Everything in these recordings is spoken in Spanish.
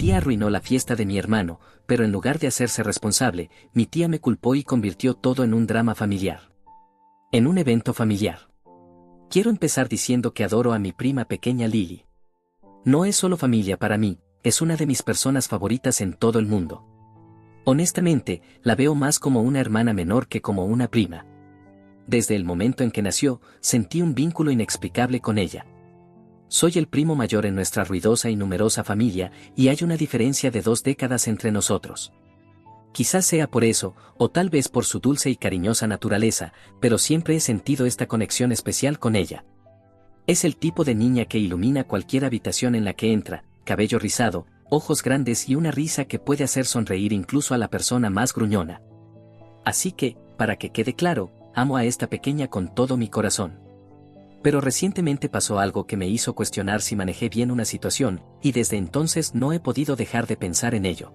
tía arruinó la fiesta de mi hermano, pero en lugar de hacerse responsable, mi tía me culpó y convirtió todo en un drama familiar. En un evento familiar. Quiero empezar diciendo que adoro a mi prima pequeña Lily. No es solo familia para mí, es una de mis personas favoritas en todo el mundo. Honestamente, la veo más como una hermana menor que como una prima. Desde el momento en que nació, sentí un vínculo inexplicable con ella. Soy el primo mayor en nuestra ruidosa y numerosa familia, y hay una diferencia de 2 décadas entre nosotros. Quizás sea por eso, o tal vez por su dulce y cariñosa naturaleza, pero siempre he sentido esta conexión especial con ella. Es el tipo de niña que ilumina cualquier habitación en la que entra, cabello rizado, ojos grandes y una risa que puede hacer sonreír incluso a la persona más gruñona. Así que, para que quede claro, amo a esta pequeña con todo mi corazón. Pero recientemente pasó algo que me hizo cuestionar si manejé bien una situación, y desde entonces no he podido dejar de pensar en ello.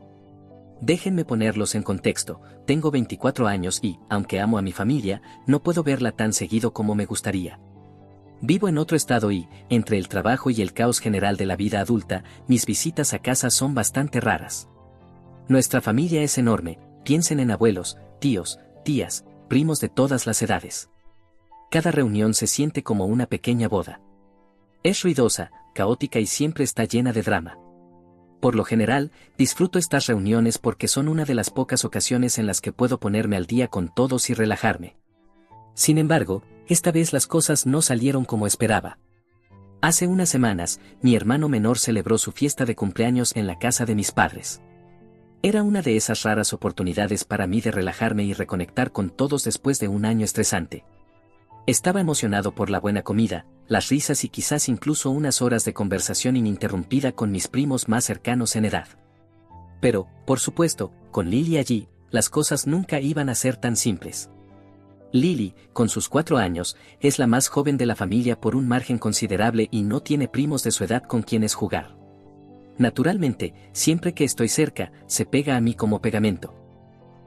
Déjenme ponerlos en contexto, tengo 24 años y, aunque amo a mi familia, no puedo verla tan seguido como me gustaría. Vivo en otro estado y, entre el trabajo y el caos general de la vida adulta, mis visitas a casa son bastante raras. Nuestra familia es enorme, piensen en abuelos, tíos, tías, primos de todas las edades. Cada reunión se siente como una pequeña boda. Es ruidosa, caótica y siempre está llena de drama. Por lo general, disfruto estas reuniones porque son una de las pocas ocasiones en las que puedo ponerme al día con todos y relajarme. Sin embargo, esta vez las cosas no salieron como esperaba. Hace unas semanas, mi hermano menor celebró su fiesta de cumpleaños en la casa de mis padres. Era una de esas raras oportunidades para mí de relajarme y reconectar con todos después de un año estresante. Estaba emocionado por la buena comida, las risas y quizás incluso unas horas de conversación ininterrumpida con mis primos más cercanos en edad. Pero, por supuesto, con Lily allí, las cosas nunca iban a ser tan simples. Lily, con sus 4 años, es la más joven de la familia por un margen considerable y no tiene primos de su edad con quienes jugar. Naturalmente, siempre que estoy cerca, se pega a mí como pegamento.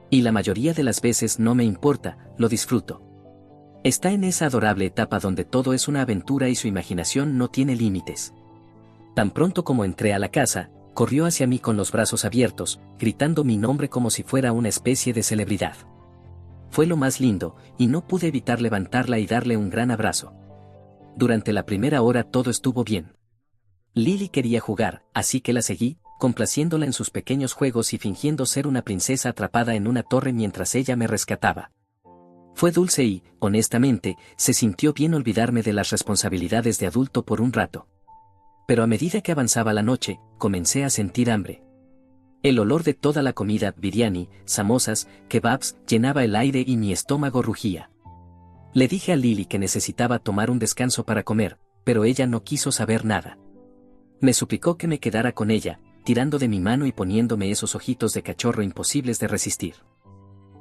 Y la mayoría de las veces no me importa, lo disfruto. Está en esa adorable etapa donde todo es una aventura y su imaginación no tiene límites. Tan pronto como entré a la casa, corrió hacia mí con los brazos abiertos, gritando mi nombre como si fuera una especie de celebridad. Fue lo más lindo, y no pude evitar levantarla y darle un gran abrazo. Durante la primera hora todo estuvo bien. Lily quería jugar, así que la seguí, complaciéndola en sus pequeños juegos y fingiendo ser una princesa atrapada en una torre mientras ella me rescataba. Fue dulce y, honestamente, se sintió bien olvidarme de las responsabilidades de adulto por un rato. Pero a medida que avanzaba la noche, comencé a sentir hambre. El olor de toda la comida, biryani, samosas, kebabs, llenaba el aire y mi estómago rugía. Le dije a Lily que necesitaba tomar un descanso para comer, pero ella no quiso saber nada. Me suplicó que me quedara con ella, tirando de mi mano y poniéndome esos ojitos de cachorro imposibles de resistir.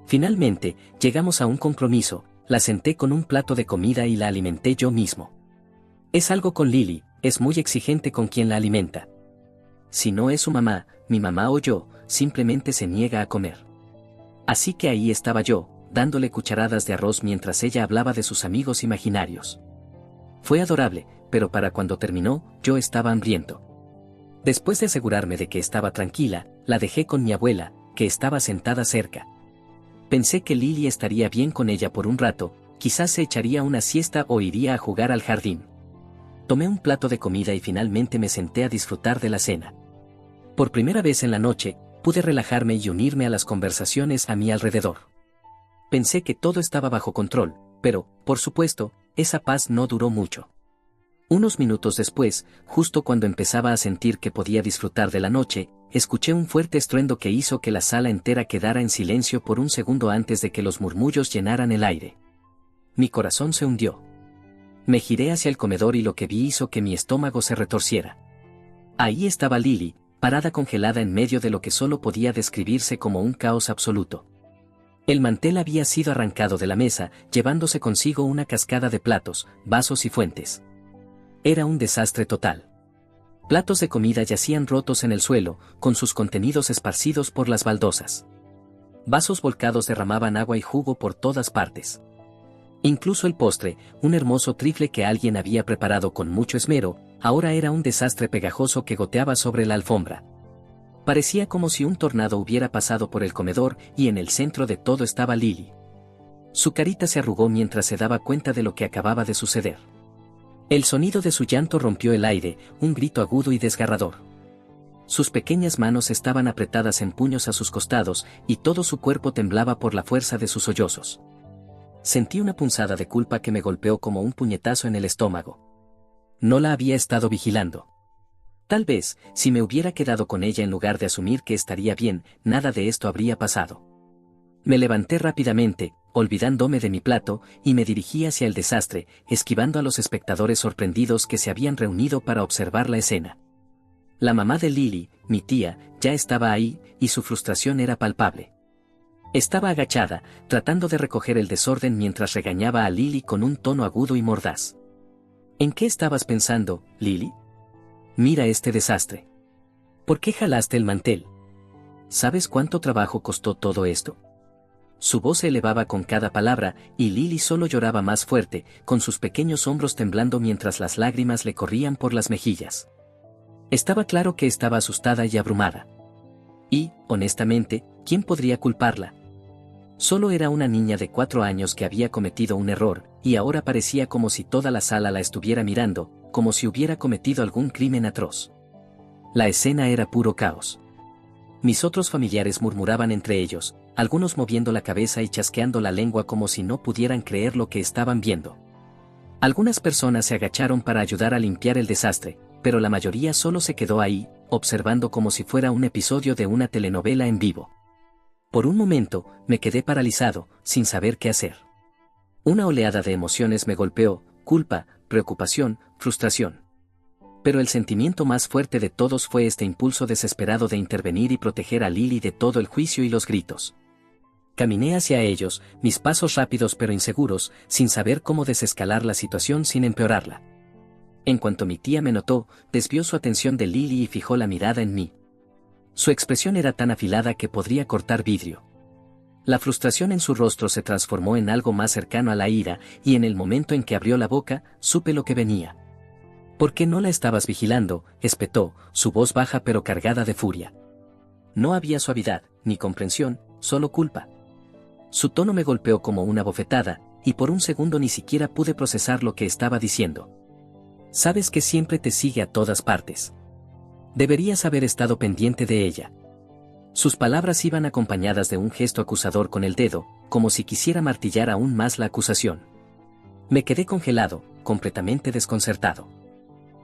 Finalmente, llegamos a un compromiso, la senté con un plato de comida y la alimenté yo mismo. Es algo con Lily, es muy exigente con quien la alimenta. Si no es su mamá, mi mamá o yo, simplemente se niega a comer. Así que ahí estaba yo, dándole cucharadas de arroz mientras ella hablaba de sus amigos imaginarios. Fue adorable, pero para cuando terminó, yo estaba hambriento. Después de asegurarme de que estaba tranquila, la dejé con mi abuela, que estaba sentada cerca. Pensé que Lily estaría bien con ella por un rato, quizás se echaría una siesta o iría a jugar al jardín. Tomé un plato de comida y finalmente me senté a disfrutar de la cena. Por primera vez en la noche, pude relajarme y unirme a las conversaciones a mi alrededor. Pensé que todo estaba bajo control, pero, por supuesto, esa paz no duró mucho. Unos minutos después, justo cuando empezaba a sentir que podía disfrutar de la noche, escuché un fuerte estruendo que hizo que la sala entera quedara en silencio por un segundo antes de que los murmullos llenaran el aire. Mi corazón se hundió. Me giré hacia el comedor y lo que vi hizo que mi estómago se retorciera. Ahí estaba Lily, parada congelada en medio de lo que solo podía describirse como un caos absoluto. El mantel había sido arrancado de la mesa, llevándose consigo una cascada de platos, vasos y fuentes. Era un desastre total. Platos de comida yacían rotos en el suelo, con sus contenidos esparcidos por las baldosas. Vasos volcados derramaban agua y jugo por todas partes. Incluso el postre, un hermoso trifle que alguien había preparado con mucho esmero, ahora era un desastre pegajoso que goteaba sobre la alfombra. Parecía como si un tornado hubiera pasado por el comedor y en el centro de todo estaba Lily. Su carita se arrugó mientras se daba cuenta de lo que acababa de suceder. El sonido de su llanto rompió el aire, un grito agudo y desgarrador. Sus pequeñas manos estaban apretadas en puños a sus costados y todo su cuerpo temblaba por la fuerza de sus sollozos. Sentí una punzada de culpa que me golpeó como un puñetazo en el estómago. No la había estado vigilando. Tal vez, si me hubiera quedado con ella en lugar de asumir que estaría bien, nada de esto habría pasado. Me levanté rápidamente, olvidándome de mi plato, y me dirigí hacia el desastre, esquivando a los espectadores sorprendidos que se habían reunido para observar la escena. La mamá de Lily, mi tía, ya estaba ahí, y su frustración era palpable. Estaba agachada, tratando de recoger el desorden mientras regañaba a Lily con un tono agudo y mordaz. ¿En qué estabas pensando, Lily? Mira este desastre. ¿Por qué jalaste el mantel? ¿Sabes cuánto trabajo costó todo esto? Su voz se elevaba con cada palabra, y Lily solo lloraba más fuerte, con sus pequeños hombros temblando mientras las lágrimas le corrían por las mejillas. Estaba claro que estaba asustada y abrumada. Y, honestamente, ¿quién podría culparla? Solo era una niña de 4 años que había cometido un error, y ahora parecía como si toda la sala la estuviera mirando, como si hubiera cometido algún crimen atroz. La escena era puro caos. Mis otros familiares murmuraban entre ellos, algunos moviendo la cabeza y chasqueando la lengua como si no pudieran creer lo que estaban viendo. Algunas personas se agacharon para ayudar a limpiar el desastre, pero la mayoría solo se quedó ahí, observando como si fuera un episodio de una telenovela en vivo. Por un momento, me quedé paralizado, sin saber qué hacer. Una oleada de emociones me golpeó, culpa, preocupación, frustración. Pero el sentimiento más fuerte de todos fue este impulso desesperado de intervenir y proteger a Lily de todo el juicio y los gritos. Caminé hacia ellos, mis pasos rápidos pero inseguros, sin saber cómo desescalar la situación sin empeorarla. En cuanto mi tía me notó, desvió su atención de Lily y fijó la mirada en mí. Su expresión era tan afilada que podría cortar vidrio. La frustración en su rostro se transformó en algo más cercano a la ira, y en el momento en que abrió la boca, supe lo que venía. ¿Por qué no la estabas vigilando?, espetó, su voz baja pero cargada de furia. No había suavidad, ni comprensión, solo culpa. Su tono me golpeó como una bofetada, y por un segundo ni siquiera pude procesar lo que estaba diciendo. Sabes que siempre te sigue a todas partes. Deberías haber estado pendiente de ella. Sus palabras iban acompañadas de un gesto acusador con el dedo, como si quisiera martillar aún más la acusación. Me quedé congelado, completamente desconcertado.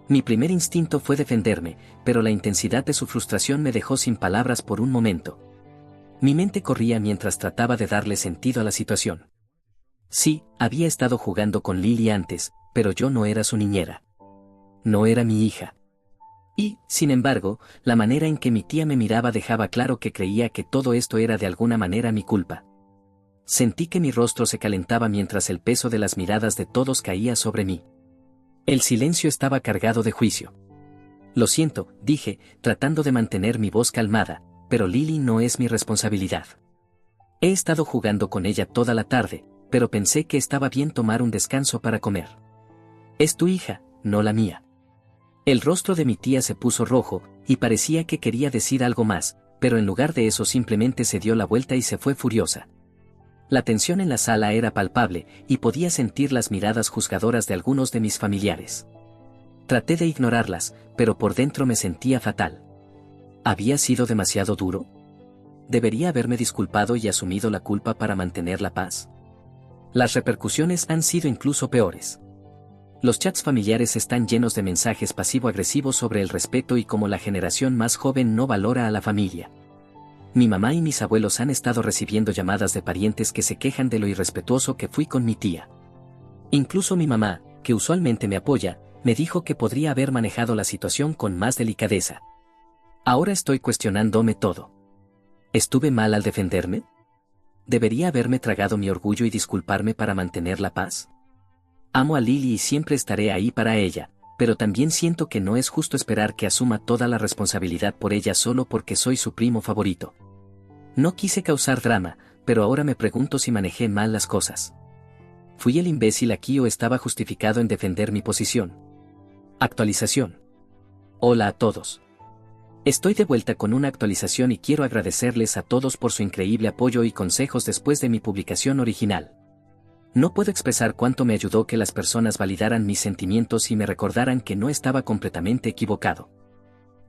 Mi primer instinto fue defenderme, pero la intensidad de su frustración me dejó sin palabras por un momento. Mi mente corría mientras trataba de darle sentido a la situación. Sí, había estado jugando con Lily antes, pero yo no era su niñera. No era mi hija. Y, sin embargo, la manera en que mi tía me miraba dejaba claro que creía que todo esto era de alguna manera mi culpa. Sentí que mi rostro se calentaba mientras el peso de las miradas de todos caía sobre mí. El silencio estaba cargado de juicio. Lo siento, dije, tratando de mantener mi voz calmada, pero Lily no es mi responsabilidad. He estado jugando con ella toda la tarde, pero pensé que estaba bien tomar un descanso para comer. Es tu hija, no la mía. El rostro de mi tía se puso rojo, y parecía que quería decir algo más, pero en lugar de eso simplemente se dio la vuelta y se fue furiosa. La tensión en la sala era palpable, y podía sentir las miradas juzgadoras de algunos de mis familiares. Traté de ignorarlas, pero por dentro me sentía fatal. ¿Había sido demasiado duro? ¿Debería haberme disculpado y asumido la culpa para mantener la paz? Las repercusiones han sido incluso peores. Los chats familiares están llenos de mensajes pasivo-agresivos sobre el respeto y cómo la generación más joven no valora a la familia. Mi mamá y mis abuelos han estado recibiendo llamadas de parientes que se quejan de lo irrespetuoso que fui con mi tía. Incluso mi mamá, que usualmente me apoya, me dijo que podría haber manejado la situación con más delicadeza. Ahora estoy cuestionándome todo. ¿Estuve mal al defenderme? ¿Debería haberme tragado mi orgullo y disculparme para mantener la paz? Amo a Lily y siempre estaré ahí para ella, pero también siento que no es justo esperar que asuma toda la responsabilidad por ella solo porque soy su primo favorito. No quise causar drama, pero ahora me pregunto si manejé mal las cosas. ¿Fui el imbécil aquí o estaba justificado en defender mi posición? Actualización. Hola a todos. Estoy de vuelta con una actualización y quiero agradecerles a todos por su increíble apoyo y consejos después de mi publicación original. No puedo expresar cuánto me ayudó que las personas validaran mis sentimientos y me recordaran que no estaba completamente equivocado.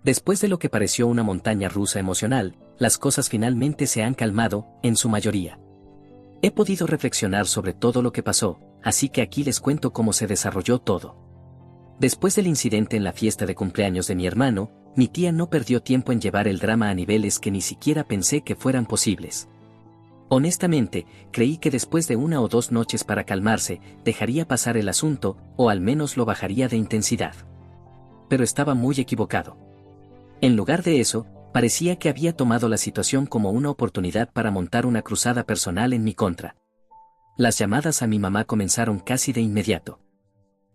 Después de lo que pareció una montaña rusa emocional, las cosas finalmente se han calmado, en su mayoría. He podido reflexionar sobre todo lo que pasó, así que aquí les cuento cómo se desarrolló todo. Después del incidente en la fiesta de cumpleaños de mi hermano, mi tía no perdió tiempo en llevar el drama a niveles que ni siquiera pensé que fueran posibles. Honestamente, creí que después de 1 o 2 noches para calmarse, dejaría pasar el asunto, o al menos lo bajaría de intensidad. Pero estaba muy equivocado. En lugar de eso, parecía que había tomado la situación como una oportunidad para montar una cruzada personal en mi contra. Las llamadas a mi mamá comenzaron casi de inmediato.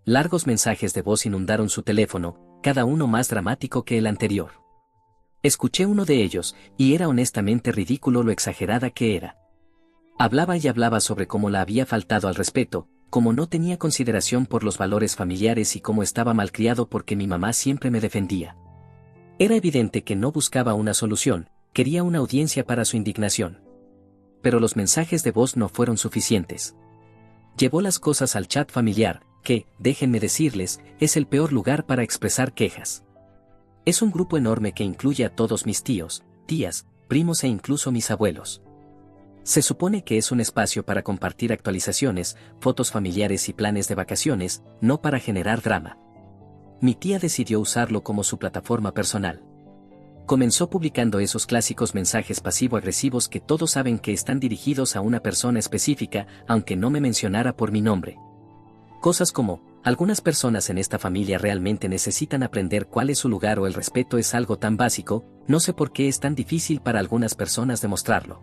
Largos mensajes de voz inundaron su teléfono, cada uno más dramático que el anterior. Escuché uno de ellos, y era honestamente ridículo lo exagerada que era. Hablaba y hablaba sobre cómo la había faltado al respeto, cómo no tenía consideración por los valores familiares y cómo estaba malcriado porque mi mamá siempre me defendía. Era evidente que no buscaba una solución, quería una audiencia para su indignación. Pero los mensajes de voz no fueron suficientes. Llevó las cosas al chat familiar, que, déjenme decirles, es el peor lugar para expresar quejas. Es un grupo enorme que incluye a todos mis tíos, tías, primos e incluso mis abuelos. Se supone que es un espacio para compartir actualizaciones, fotos familiares y planes de vacaciones, no para generar drama. Mi tía decidió usarlo como su plataforma personal. Comenzó publicando esos clásicos mensajes pasivo-agresivos que todos saben que están dirigidos a una persona específica, aunque no me mencionara por mi nombre. Cosas como, algunas personas en esta familia realmente necesitan aprender cuál es su lugar o el respeto es algo tan básico, no sé por qué es tan difícil para algunas personas demostrarlo.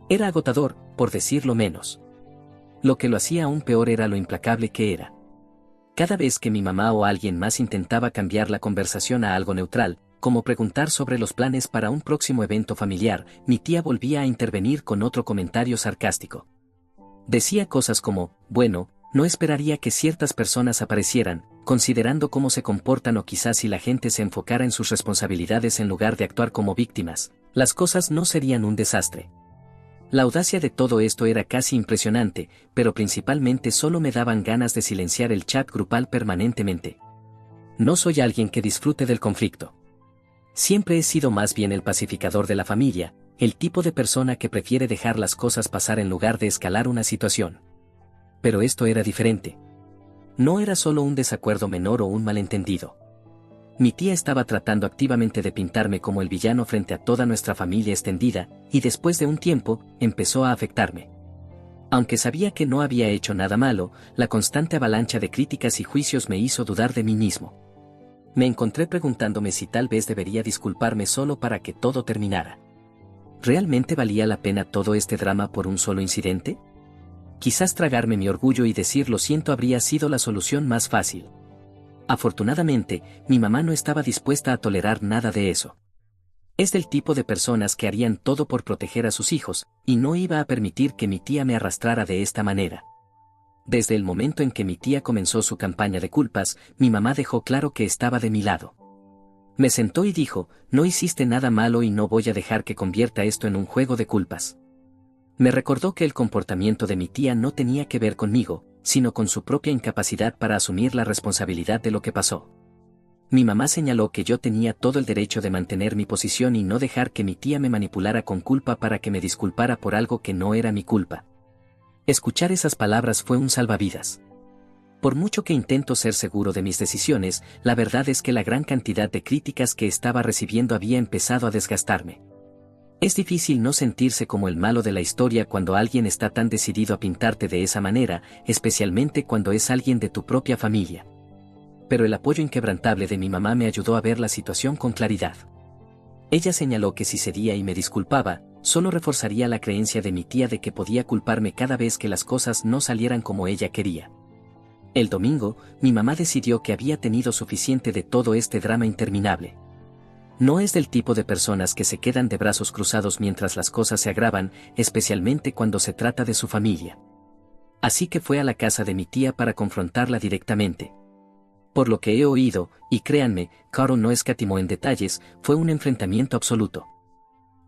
Era agotador, por decirlo menos. Lo que lo hacía aún peor era lo implacable que era. Cada vez que mi mamá o alguien más intentaba cambiar la conversación a algo neutral, como preguntar sobre los planes para un próximo evento familiar, mi tía volvía a intervenir con otro comentario sarcástico. Decía cosas como, bueno, no esperaría que ciertas personas aparecieran, considerando cómo se comportan o quizás si la gente se enfocara en sus responsabilidades en lugar de actuar como víctimas, las cosas no serían un desastre. La audacia de todo esto era casi impresionante, pero principalmente solo me daban ganas de silenciar el chat grupal permanentemente. No soy alguien que disfrute del conflicto. Siempre he sido más bien el pacificador de la familia, el tipo de persona que prefiere dejar las cosas pasar en lugar de escalar una situación. Pero esto era diferente. No era solo un desacuerdo menor o un malentendido. Mi tía estaba tratando activamente de pintarme como el villano frente a toda nuestra familia extendida, y después de un tiempo, empezó a afectarme. Aunque sabía que no había hecho nada malo, la constante avalancha de críticas y juicios me hizo dudar de mí mismo. Me encontré preguntándome si tal vez debería disculparme solo para que todo terminara. ¿Realmente valía la pena todo este drama por un solo incidente? Quizás tragarme mi orgullo y decir lo siento habría sido la solución más fácil. Afortunadamente, mi mamá no estaba dispuesta a tolerar nada de eso. Es del tipo de personas que harían todo por proteger a sus hijos, y no iba a permitir que mi tía me arrastrara de esta manera. Desde el momento en que mi tía comenzó su campaña de culpas, mi mamá dejó claro que estaba de mi lado. Me sentó y dijo, no hiciste nada malo y no voy a dejar que convierta esto en un juego de culpas. Me recordó que el comportamiento de mi tía no tenía que ver conmigo, sino con su propia incapacidad para asumir la responsabilidad de lo que pasó. Mi mamá señaló que yo tenía todo el derecho de mantener mi posición y no dejar que mi tía me manipulara con culpa para que me disculpara por algo que no era mi culpa. Escuchar esas palabras fue un salvavidas. Por mucho que intento ser seguro de mis decisiones, la verdad es que la gran cantidad de críticas que estaba recibiendo había empezado a desgastarme. Es difícil no sentirse como el malo de la historia cuando alguien está tan decidido a pintarte de esa manera, especialmente cuando es alguien de tu propia familia. Pero el apoyo inquebrantable de mi mamá me ayudó a ver la situación con claridad. Ella señaló que si cedía y me disculpaba, solo reforzaría la creencia de mi tía de que podía culparme cada vez que las cosas no salieran como ella quería. El domingo, mi mamá decidió que había tenido suficiente de todo este drama interminable. No es del tipo de personas que se quedan de brazos cruzados mientras las cosas se agravan, especialmente cuando se trata de su familia. Así que fue a la casa de mi tía para confrontarla directamente. Por lo que he oído, y créanme, Carol no escatimó en detalles, fue un enfrentamiento absoluto.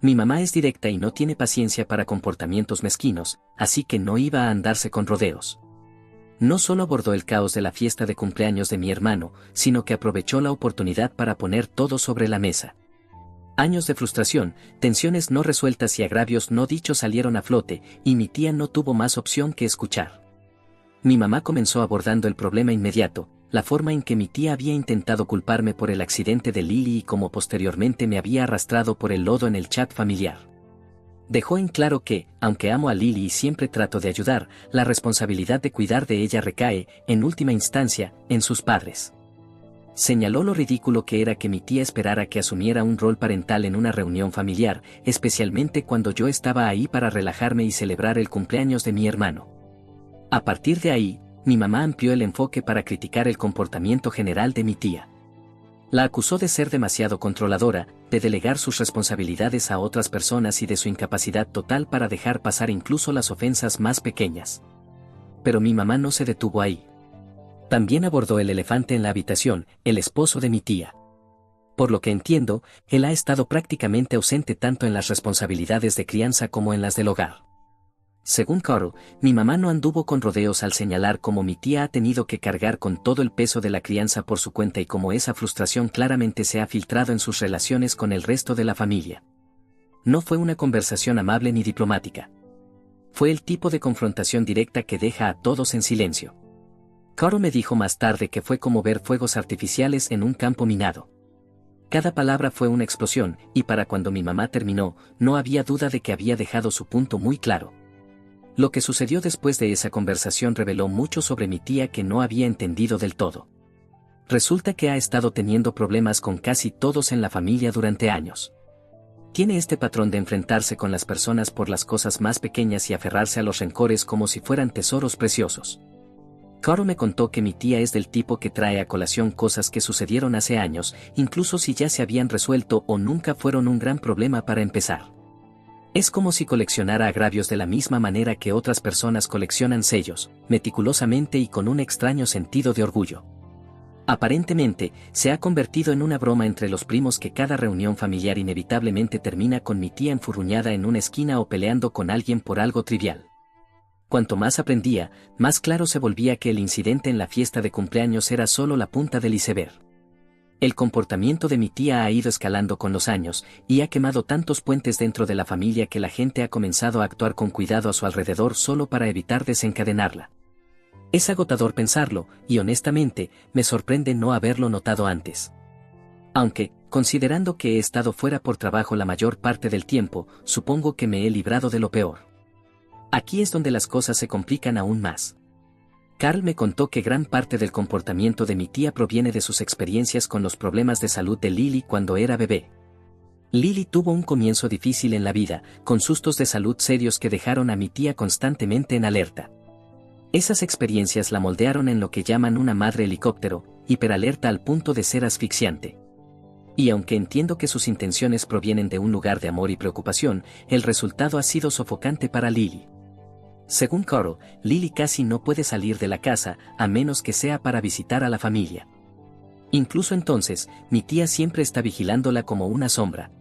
Mi mamá es directa y no tiene paciencia para comportamientos mezquinos, así que no iba a andarse con rodeos. No solo abordó el caos de la fiesta de cumpleaños de mi hermano, sino que aprovechó la oportunidad para poner todo sobre la mesa. Años de frustración, tensiones no resueltas y agravios no dichos salieron a flote, y mi tía no tuvo más opción que escuchar. Mi mamá comenzó abordando el problema inmediato, la forma en que mi tía había intentado culparme por el accidente de Lily y cómo posteriormente me había arrastrado por el lodo en el chat familiar. Dejó en claro que, aunque amo a Lily y siempre trato de ayudar, la responsabilidad de cuidar de ella recae, en última instancia, en sus padres. Señaló lo ridículo que era que mi tía esperara que asumiera un rol parental en una reunión familiar, especialmente cuando yo estaba ahí para relajarme y celebrar el cumpleaños de mi hermano. A partir de ahí, mi mamá amplió el enfoque para criticar el comportamiento general de mi tía. La acusó de ser demasiado controladora, de delegar sus responsabilidades a otras personas y de su incapacidad total para dejar pasar incluso las ofensas más pequeñas. Pero mi mamá no se detuvo ahí. También abordó el elefante en la habitación, el esposo de mi tía. Por lo que entiendo, él ha estado prácticamente ausente tanto en las responsabilidades de crianza como en las del hogar. Según Carol, mi mamá no anduvo con rodeos al señalar cómo mi tía ha tenido que cargar con todo el peso de la crianza por su cuenta y cómo esa frustración claramente se ha filtrado en sus relaciones con el resto de la familia. No fue una conversación amable ni diplomática. Fue el tipo de confrontación directa que deja a todos en silencio. Carol me dijo más tarde que fue como ver fuegos artificiales en un campo minado. Cada palabra fue una explosión, y para cuando mi mamá terminó, no había duda de que había dejado su punto muy claro. Lo que sucedió después de esa conversación reveló mucho sobre mi tía que no había entendido del todo. Resulta que ha estado teniendo problemas con casi todos en la familia durante años. Tiene este patrón de enfrentarse con las personas por las cosas más pequeñas y aferrarse a los rencores como si fueran tesoros preciosos. Carol me contó que mi tía es del tipo que trae a colación cosas que sucedieron hace años, incluso si ya se habían resuelto o nunca fueron un gran problema para empezar. Es como si coleccionara agravios de la misma manera que otras personas coleccionan sellos, meticulosamente y con un extraño sentido de orgullo. Aparentemente, se ha convertido en una broma entre los primos que cada reunión familiar inevitablemente termina con mi tía enfurruñada en una esquina o peleando con alguien por algo trivial. Cuanto más aprendía, más claro se volvía que el incidente en la fiesta de cumpleaños era solo la punta del iceberg. El comportamiento de mi tía ha ido escalando con los años, y ha quemado tantos puentes dentro de la familia que la gente ha comenzado a actuar con cuidado a su alrededor solo para evitar desencadenarla. Es agotador pensarlo, y honestamente, me sorprende no haberlo notado antes. Aunque, considerando que he estado fuera por trabajo la mayor parte del tiempo, supongo que me he librado de lo peor. Aquí es donde las cosas se complican aún más. Carl me contó que gran parte del comportamiento de mi tía proviene de sus experiencias con los problemas de salud de Lily cuando era bebé. Lily tuvo un comienzo difícil en la vida, con sustos de salud serios que dejaron a mi tía constantemente en alerta. Esas experiencias la moldearon en lo que llaman una madre helicóptero, hiperalerta al punto de ser asfixiante. Y aunque entiendo que sus intenciones provienen de un lugar de amor y preocupación, el resultado ha sido sofocante para Lily. Según Carol, Lily casi no puede salir de la casa, a menos que sea para visitar a la familia. Incluso entonces, mi tía siempre está vigilándola como una sombra.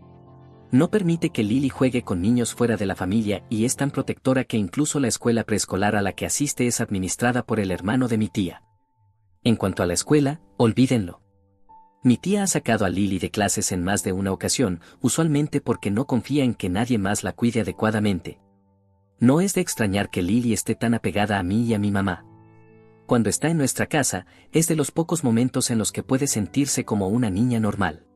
No permite que Lily juegue con niños fuera de la familia y es tan protectora que incluso la escuela preescolar a la que asiste es administrada por el hermano de mi tía. En cuanto a la escuela, olvídenlo. Mi tía ha sacado a Lily de clases en más de una ocasión, usualmente porque no confía en que nadie más la cuide adecuadamente. No es de extrañar que Lily esté tan apegada a mí y a mi mamá. Cuando está en nuestra casa, es de los pocos momentos en los que puede sentirse como una niña normal.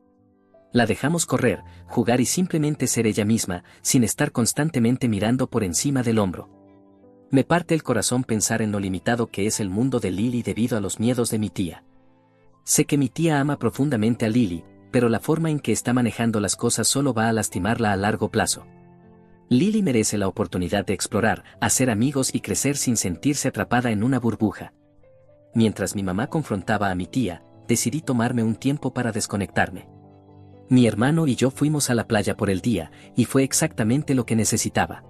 La dejamos correr, jugar y simplemente ser ella misma, sin estar constantemente mirando por encima del hombro. Me parte el corazón pensar en lo limitado que es el mundo de Lily debido a los miedos de mi tía. Sé que mi tía ama profundamente a Lily, pero la forma en que está manejando las cosas solo va a lastimarla a largo plazo. Lily merece la oportunidad de explorar, hacer amigos y crecer sin sentirse atrapada en una burbuja. Mientras mi mamá confrontaba a mi tía, decidí tomarme un tiempo para desconectarme. Mi hermano y yo fuimos a la playa por el día, y fue exactamente lo que necesitaba.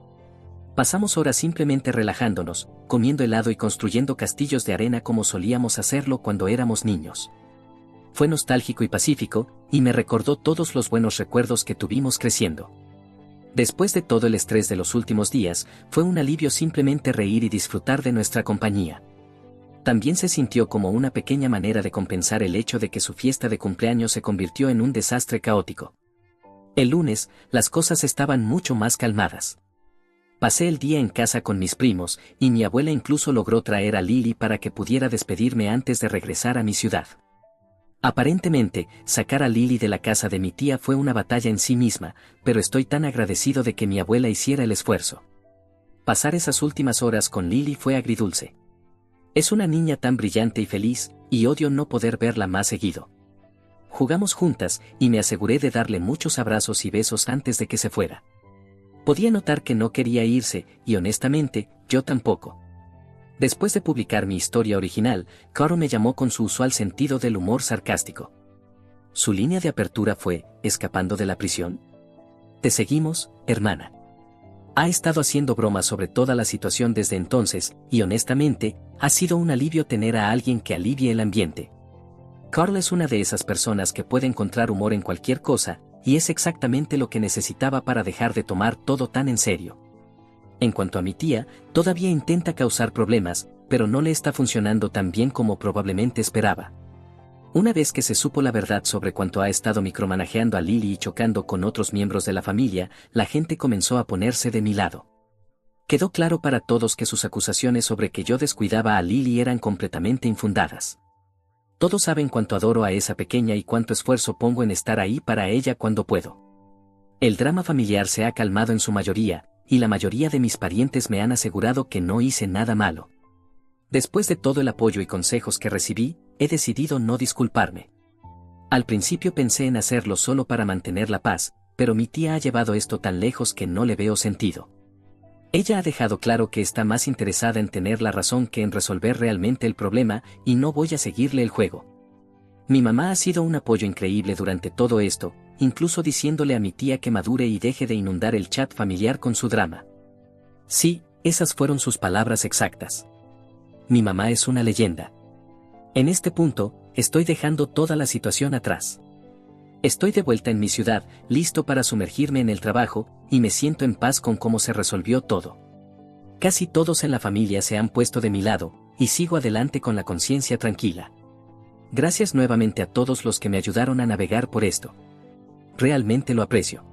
Pasamos horas simplemente relajándonos, comiendo helado y construyendo castillos de arena como solíamos hacerlo cuando éramos niños. Fue nostálgico y pacífico, y me recordó todos los buenos recuerdos que tuvimos creciendo. Después de todo el estrés de los últimos días, fue un alivio simplemente reír y disfrutar de nuestra compañía. También se sintió como una pequeña manera de compensar el hecho de que su fiesta de cumpleaños se convirtió en un desastre caótico. El lunes, las cosas estaban mucho más calmadas. Pasé el día en casa con mis primos, y mi abuela incluso logró traer a Lily para que pudiera despedirme antes de regresar a mi ciudad. Aparentemente, sacar a Lily de la casa de mi tía fue una batalla en sí misma, pero estoy tan agradecido de que mi abuela hiciera el esfuerzo. Pasar esas últimas horas con Lily fue agridulce. Es una niña tan brillante y feliz, y odio no poder verla más seguido. Jugamos juntas, y me aseguré de darle muchos abrazos y besos antes de que se fuera. Podía notar que no quería irse, y honestamente, yo tampoco. Después de publicar mi historia original, Caro me llamó con su usual sentido del humor sarcástico. Su línea de apertura fue, ¿escapando de la prisión? Te seguimos, hermana. Ha estado haciendo bromas sobre toda la situación desde entonces, y honestamente, ha sido un alivio tener a alguien que alivie el ambiente. Carl es una de esas personas que puede encontrar humor en cualquier cosa, y es exactamente lo que necesitaba para dejar de tomar todo tan en serio. En cuanto a mi tía, todavía intenta causar problemas, pero no le está funcionando tan bien como probablemente esperaba. Una vez que se supo la verdad sobre cuánto ha estado micromanajeando a Lily y chocando con otros miembros de la familia, la gente comenzó a ponerse de mi lado. Quedó claro para todos que sus acusaciones sobre que yo descuidaba a Lily eran completamente infundadas. Todos saben cuánto adoro a esa pequeña y cuánto esfuerzo pongo en estar ahí para ella cuando puedo. El drama familiar se ha calmado en su mayoría, y la mayoría de mis parientes me han asegurado que no hice nada malo. Después de todo el apoyo y consejos que recibí, he decidido no disculparme. Al principio pensé en hacerlo solo para mantener la paz, pero mi tía ha llevado esto tan lejos que no le veo sentido. Ella ha dejado claro que está más interesada en tener la razón que en resolver realmente el problema, y no voy a seguirle el juego. Mi mamá ha sido un apoyo increíble durante todo esto, incluso diciéndole a mi tía que madure y deje de inundar el chat familiar con su drama. Sí, esas fueron sus palabras exactas. Mi mamá es una leyenda. En este punto, estoy dejando toda la situación atrás. Estoy de vuelta en mi ciudad, listo para sumergirme en el trabajo, y me siento en paz con cómo se resolvió todo. Casi todos en la familia se han puesto de mi lado, y sigo adelante con la conciencia tranquila. Gracias nuevamente a todos los que me ayudaron a navegar por esto. Realmente lo aprecio.